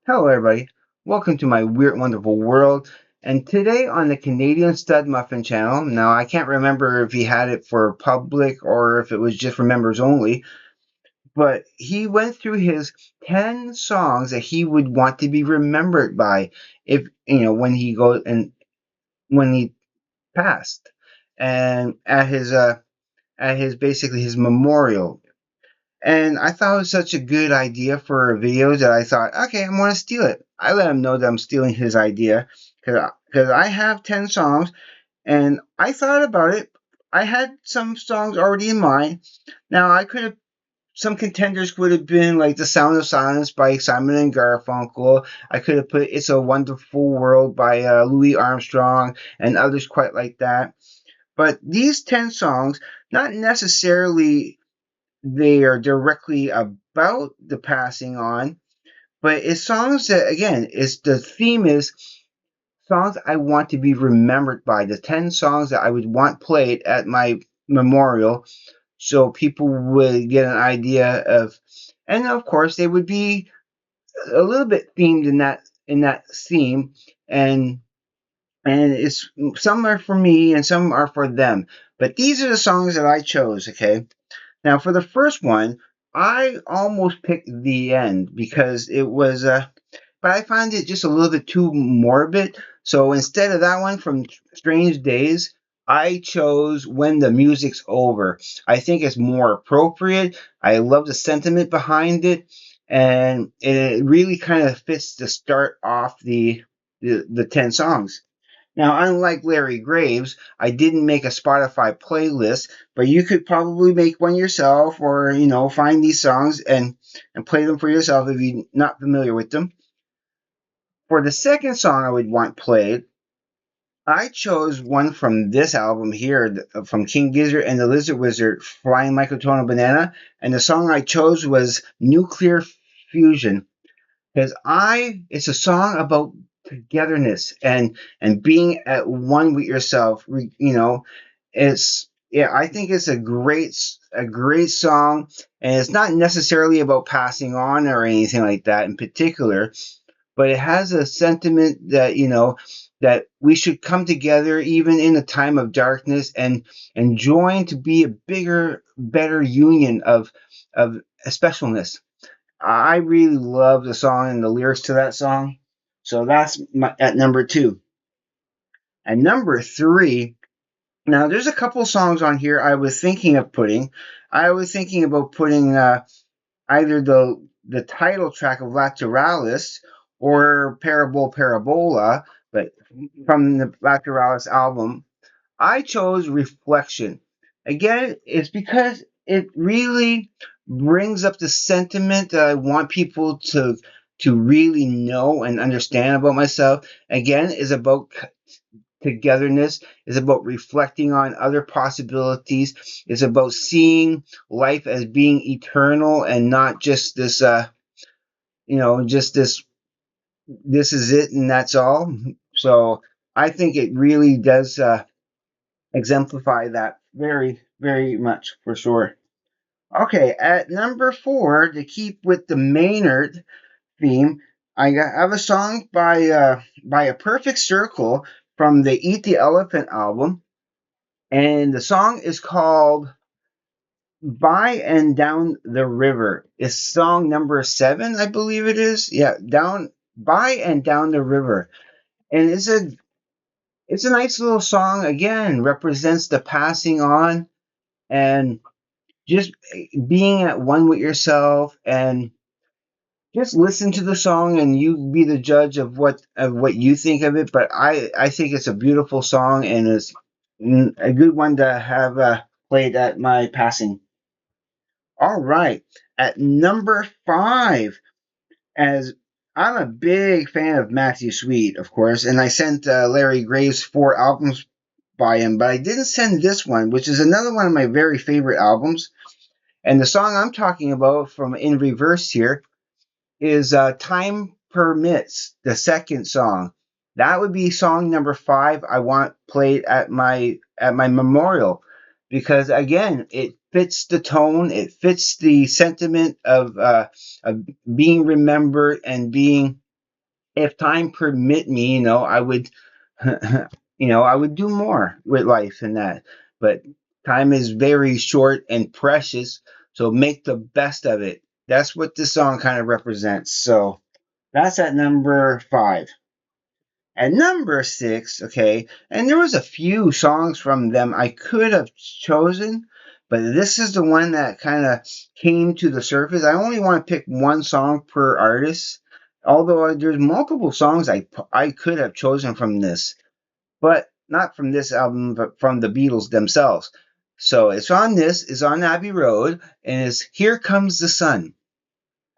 Hello, everybody. Welcome to my weird, wonderful world. And today on the Canadian Studmuffin channel, now I can't remember if he had it for public or if it was just for members only, but he went through his 10 songs that he would want to be remembered by if, when he goes and when he passed. And at his basically his memorial. And I thought it was such a good idea for a video that I thought, okay, I'm going to steal it. I let him know that I'm stealing his idea because I have 10 songs and I thought about it. I had some songs already in mind. Now, some contenders would have been like The Sound of Silence by Simon and Garfunkel. I could have put It's a Wonderful World by Louis Armstrong and others quite like that. But these 10 songs, not necessarily they are directly about the passing on, but it's songs that again is the theme is songs I want to be remembered by, the 10 songs that I would want played at my memorial so people would get an idea of, and of course they would be a little bit themed in that theme, and it's some are for me and some are for them, but these are the songs that I chose. Okay. Now, for the first one, I almost picked The End because it was, but I found it just a little bit too morbid. So instead of that one from Strange Days, I chose When the Music's Over. I think it's more appropriate. I love the sentiment behind it, and it really kind of fits to start off the 10 songs. Now, unlike Larry Graves, I didn't make a Spotify playlist, but you could probably make one yourself or, find these songs and play them for yourself if you're not familiar with them. For the second song I would want played, I chose one from this album here from King Gizzard and the Lizard Wizard, Flying Microtonal Banana, and the song I chose was Nuclear Fusion because I it's a song about togetherness and being at one with yourself. It's yeah, I think it's a great song, and it's not necessarily about passing on or anything like that in particular, but it has a sentiment that that we should come together even in a time of darkness and join to be a bigger, better union of specialness. I really love the song and the lyrics to that song. So that's at number two. At number three, now there's a couple songs on here I was thinking of putting. I was thinking about putting either the title track of Lateralis or Parable Parabola, but from the Lateralis album. I chose Reflection. Again, it's because it really brings up the sentiment that I want people to really know and understand about myself. Again, is about togetherness, is about reflecting on other possibilities, is about seeing life as being eternal and not just this just this is it and that's all. So I think it really does exemplify that very, very much for sure. Okay, at number four, to keep with the Maynard theme, have a song by A Perfect Circle from the Eat the Elephant album, and the song is called "By and Down the River." It's song number 7, I believe it is. Yeah, down by and down the river, and it's a nice little song. Again, represents the passing on and just being at one with yourself, and just listen to the song and you be the judge of what you think of it. But I think it's a beautiful song and it's a good one to have played at my passing. All right, at number 5, as I'm a big fan of Matthew Sweet, of course, and I sent Larry Graves 4 albums by him, but I didn't send this one, which is another one of my very favorite albums. And the song I'm talking about from In Reverse here is Time Permits, the second song. That would be song number 5 I want played at my memorial because again, it fits the tone, it fits the sentiment of being remembered and being if time permit me, I would, I would do more with life than that. But time is very short and precious, so make the best of it. That's what this song kind of represents. So that's at number 5. At number 6, okay, and there was a few songs from them I could have chosen, but this is the one that kind of came to the surface. I only want to pick one song per artist, although there's multiple songs I could have chosen from this, but not from this album, but from the Beatles themselves. So it's on Abbey Road, and it's "Here Comes the Sun."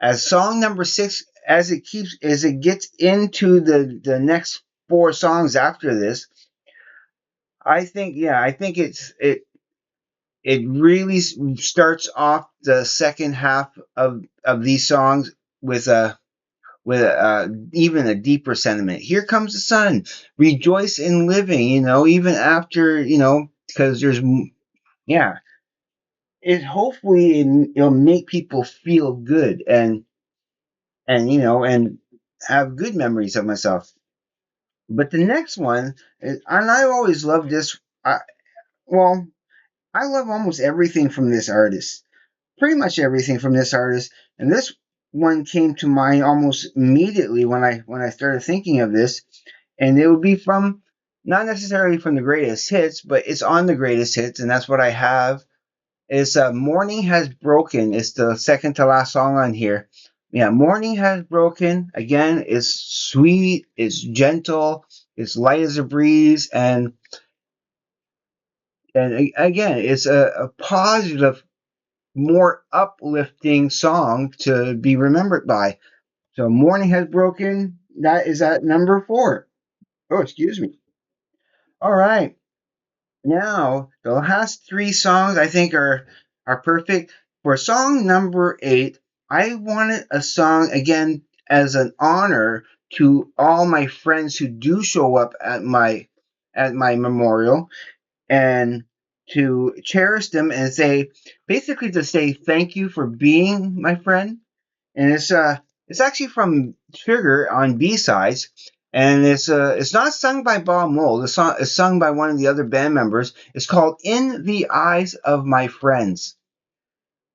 As song number 6, as it gets into the next 4 songs after this, I think it really starts off the second half of these songs with even a deeper sentiment. Here comes the sun, rejoice in living, even after, because yeah, it hopefully it'll make people feel good and have good memories of myself. But the next one, and I always loved this. Well, I love almost everything from this artist, pretty much everything from this artist. And this one came to mind almost immediately when I started thinking of this, and it would be from not necessarily from the greatest hits, but it's on the greatest hits, and that's what I have. It's "Morning Has Broken." It's the second to last song on here. Yeah, "Morning Has Broken." Again, it's sweet, it's gentle, it's light as a breeze, and again, it's a positive, more uplifting song to be remembered by. So "Morning Has Broken." That is at number 4. Oh, excuse me. All right. Now, the last 3 songs I think are perfect. For song number 8, I wanted a song again as an honor to all my friends who do show up at my memorial, and to cherish them and say, basically to say thank you for being my friend. And it's actually from Sugar on B sides, and it's not sung by Bob Mould. The song is sung by one of the other band members. It's called "In the Eyes of My Friends."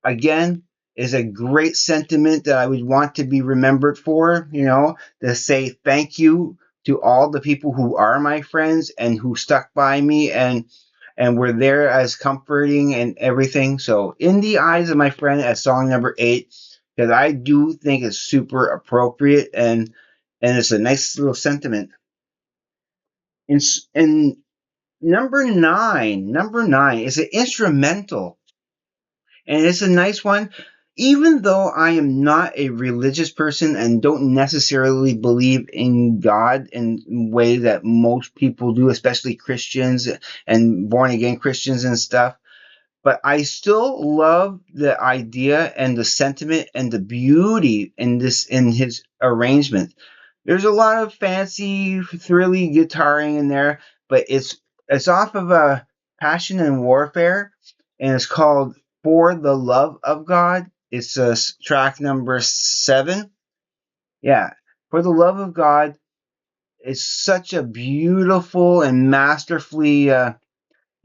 Again, is a great sentiment that I would want to be remembered for. To say thank you to all the people who are my friends and who stuck by me and were there as comforting and everything. So, "In the Eyes of My Friend" as song number 8, because I do think it's super appropriate and it's a nice little sentiment. And number nine is an instrumental, and it's a nice one. Even though I am not a religious person and don't necessarily believe in God in a way that most people do, especially Christians and born again Christians and stuff, but I still love the idea and the sentiment and the beauty in his arrangement. There's a lot of fancy, thrilly guitaring in there, but it's off of a Passion and Warfare, and it's called "For the Love of God." It's track number 7. Yeah, "For the Love of God." It's such a beautiful and masterfully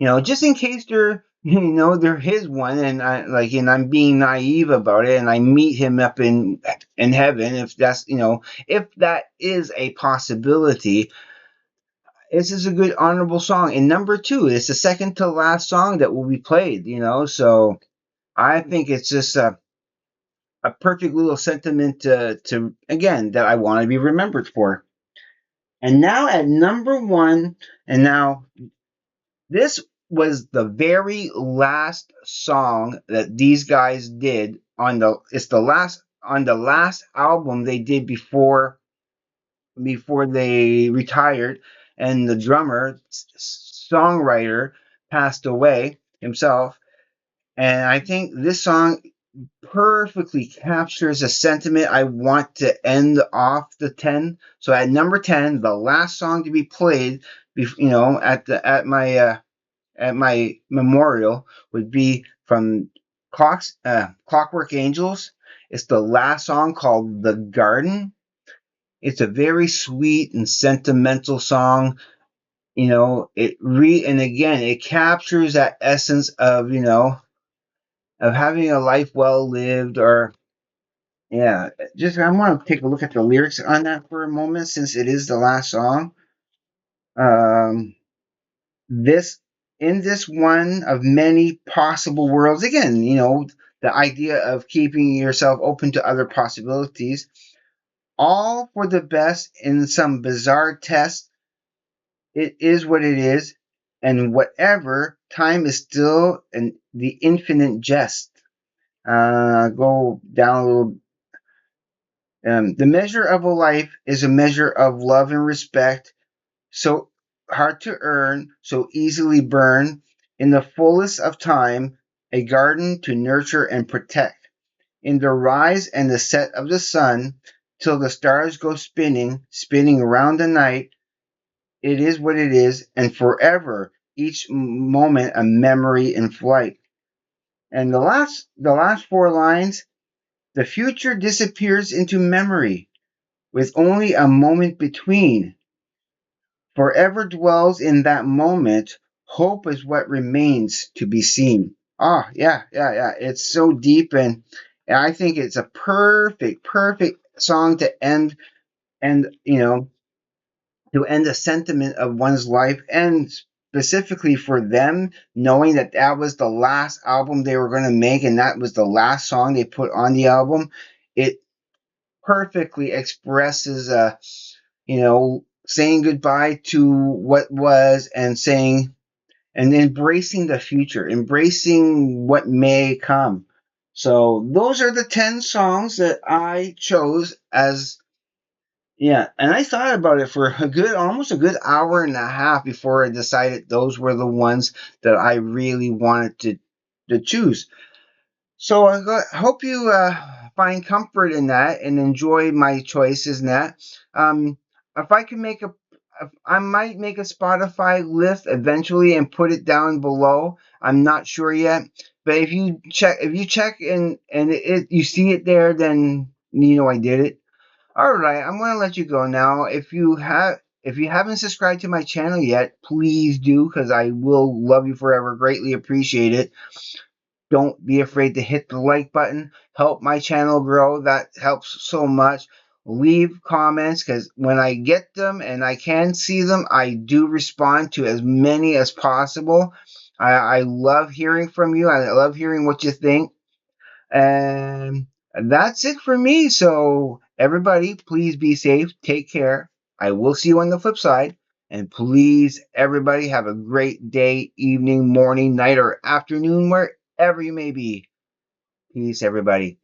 just in case they're his one, and I'm being naive about it, and I meet him up in heaven, if that is a possibility. This is a good honorable song. And number 2, it's the second to last song that will be played. So I think it's just a perfect little sentiment to again that I want to be remembered for. And now at number 1, and now this was the very last song that these guys did on the last album they did before they retired, and the drummer songwriter passed away himself. And I think this song perfectly captures a sentiment I want to end off the 10. So at number 10, the last song to be played, at my memorial, would be from Clockwork Angels. It's the last song called "The Garden." It's a very sweet and sentimental song. And again, it captures that essence of, of having a life well lived. Or yeah, just I want to take a look at the lyrics on that for a moment, since it is the last song. Um, this in this one of many possible worlds. Again, the idea of keeping yourself open to other possibilities, all for the best in some bizarre test. It is what it is, and whatever time is still the infinite jest. Go down a little. The measure of a life is a measure of love and respect, so hard to earn, so easily burn. In the fullest of time, a garden to nurture and protect. In the rise and the set of the sun, till the stars go spinning, spinning round the night, it is what it is, and forever, each moment a memory in flight. And the last four lines, the future disappears into memory, with only a moment between. Forever dwells in that moment. Hope is what remains to be seen. Ah, yeah, yeah, yeah. It's so deep, and I think it's a perfect, perfect song to end, and to end a sentiment of one's life, and specifically for them, knowing that that was the last album they were going to make, and that was the last song they put on the album. It perfectly expresses, saying goodbye to what was, and saying and embracing the future, embracing what may come. So those are the 10 songs that I chose as, yeah, and I thought about it for almost a good hour and a half before I decided those were the ones that I really wanted to choose. So hope you find comfort in that and enjoy my choices in that. If I can I might make a Spotify list eventually and put it down below. I'm not sure yet, but if you check and you see it there, then you know I did it. All right, I'm going to let you go now. If you haven't subscribed to my channel yet, please do, because I will love you forever. Greatly appreciate it. Don't be afraid to hit the like button. Help my channel grow. That helps so much. Leave comments, because when I get them and I can see them, I do respond to as many as possible. I love hearing from you. I love hearing what you think. And that's it for me. So, everybody, please be safe. Take care. I will see you on the flip side. And please, everybody, have a great day, evening, morning, night, or afternoon, wherever you may be. Peace, everybody.